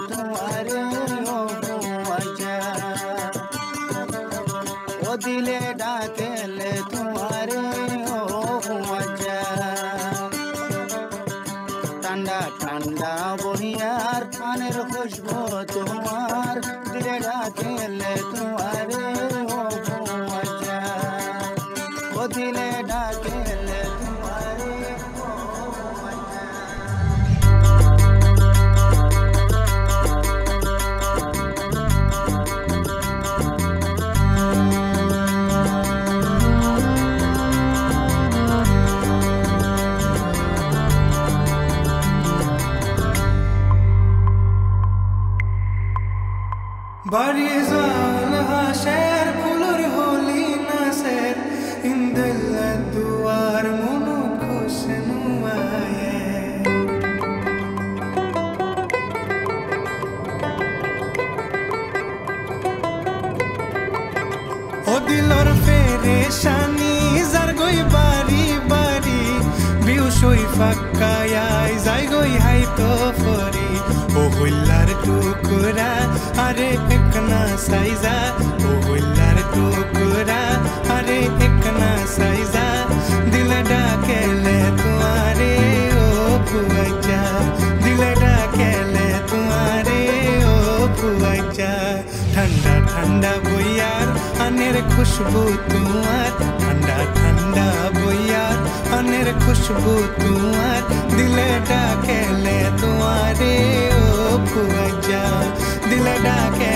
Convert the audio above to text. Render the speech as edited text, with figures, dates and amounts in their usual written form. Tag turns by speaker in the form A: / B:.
A: तुम्हारे ओ आजा ओ दिले डाकेले तुम्हारे ओ आजा ठंडा ठंडा बहियार पाনের खुशबू तुम्हार दिले डाकेले तुम्हारे ओ आजा ओ दिले डाकेले तुम्हारे
B: Barizal hasher pulur holi naser indel duar monu khosnu aaye o dilor pereshani zargoi bari bari biushoi fakkaya zai goi hai to fori o hullar tukura are ekna saiza o hullar tukura are ekna saiza dil dakele tumhare o khuaja dil dakele tumhare o khuaja ठंडा ठंडा बोयार अनेर खुशबू तुम्हार ठंडा ठंडा बोयार अनेर खुशबू तुम्हार दिले डाकेले तुम्हारे ओ खुआजा दिले डाके